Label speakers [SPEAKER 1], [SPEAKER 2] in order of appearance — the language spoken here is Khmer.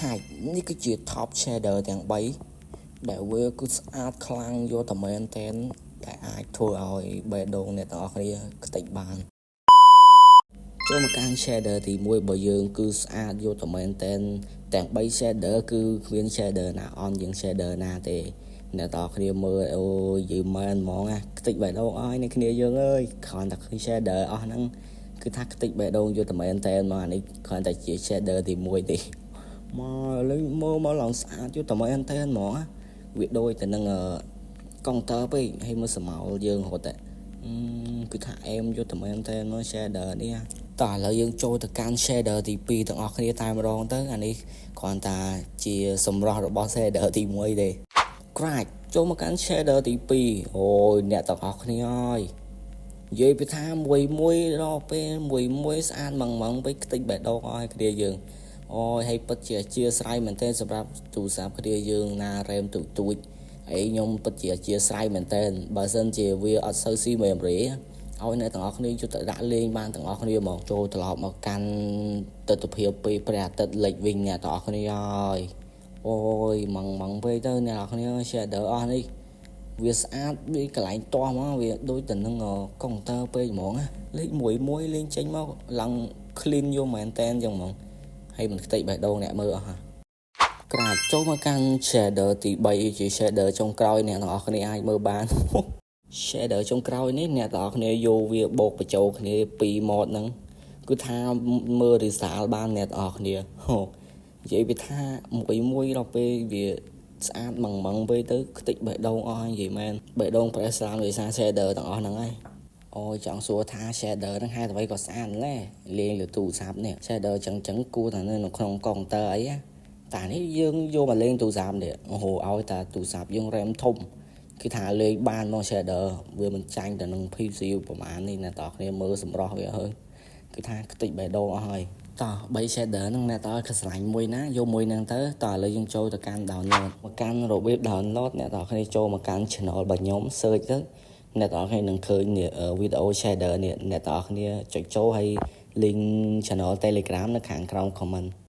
[SPEAKER 1] Right នេះគឺជា top shader ទាំង3ដែលវាគឺស្អាតខ្លាំងយកតែមែនតែនដែលអាចធ្វើឲ្យបេះដូងអ្នកទាំងអស់គ្នាខ្ទេចបានចូលមកកាន់ shader ទី1របស់យើងគឺស្អាតយកតែមែនតែនទាំង3 shader គឺគ្មាន shader ណាអន់ជាង shader ណាទេអ្នកទាំងអស់គ្នាមើលអូយយឺមែនហ្មងណាខ្ទេចបេះដូងអស់នេះគ្នាយើងអើយគ្រាន់តែឃើញ shader អស់ហ្នឹងគឺថាខ្ទេចបេះដូងយកតែមែនតែនមកអានេះគ្រាន់តែជា shader ទី1ទេមកលេងមើលមកឡើងស្អាតយកតែមែនតែនហ្មងវាដូចទៅនឹងកុងទ័រពេកហើយមើលស្មោលយើងរត់តែគឺថាអែមយកតែមែនតែនមក shader នេះតោះឥឡូវយើងចូលទៅកាន់ shader ទី2ទាំងអស់គ្នាតែម្ដងទៅអានេះគ្រាន់តែជាសម្រស់របស់ shader ទី1ទេ Crack ចូលមកកាន់ shader ទី2អូយអ្នកទាំងអស់គ្នាអើយនិយាយពីថាមួយដល់ពេលមួយស្អាតម៉ងពេកខ្ទេចបេះដូងអស់គ្នាយើងអូយហើយពិតជាអធិស្ឋានមែនទែនសម្រាប់ទូរស័ព្ទគ្នាយើងណារ៉េមទូចហើយខ្ញុំពិតជាអធិស្ឋានមែនទែនបើសិនជាវាអត់សូវស៊ីមេមរីឲ្យអ្នកទាំងអស់គ្នាជួយទៅដាក់លេងបានទាំងអស់គ្នាហ្មងចូលត្រឡប់មកកាន់ទិដ្ឋភាពពេលព្រះអាទិត្យលិចវិញអ្នកទាំងអស់គ្នាហើយអូយម៉ងពេកទៅអ្នកទាំងអស់គ្នា shader អស់នេះវាស្អាតវាកន្លែងទាស់មកវាដូចទៅនឹងកុងទ័រពេកហ្មងលេខមួយលេងចេញមកឡើង clean យកមែនតែនចឹងហ្មងហើយមិនខ្ទេចបេះដូងអ្នកមើលអស់ហ่ะក្រាចចូលមកកាន់ shader ទី3ជា shader ចុងក្រោយអ្នកទាំងអស់គ្នាអាចមើលបាន shader ចុងក្រោយនេះអ្នកទាំងអស់គ្នាយកវាបូកបញ្ចូលគ្នា2 mod ហ្នឹងគឺថាមើល result បានអ្នកទាំងអស់គ្នានិយាយពីថាមួយដល់ពេលវាស្អាតម៉ងពេកទៅខ្ទេចបេះដូងអស់និយាយមែនបេះដូងប្រេះស្រាលដោយសារ shader ទាំងអស់ហ្នឹងហើយអូយចង់សួរថា shader ហ្នឹងហេតុអ្វីក៏ស្អាតឡែលេងលើទូរស័ព្ទនេះ shader ចឹងគួរតែនៅក្នុងកុងទ័រអីតានេះយើងយកមកលេងទូរស័ព្ទនេះអូឲ្យតែទូរស័ព្ទយើង RAM ធំគឺថាលេងបានមក shader វាមិនចាញ់ទៅនឹង PC ប្រហែលនេះអ្នកទាំងគ្នាមើលសម្រស់វាហើយគឺថាខ្ទេចបេះដូងអស់ហើយតោះ3 shader ហ្នឹងអ្នកទាំងខ្ស្រឡាញ់មួយណាយកមួយហ្នឹងទៅតោះឥឡូវយើងចូលទៅកាន់ download មកកាន់របៀប download អ្នកទាំងគ្នាចូលមកកាន់ channel របស់ខ្ញុំ search ទៅអ្នកទាំងគ្នានឹងឃើញវីដេអូ shader នេះអ្នកទាំងគ្នាចុចចូលហើយ link channel Telegram នៅខាងក្រោម comment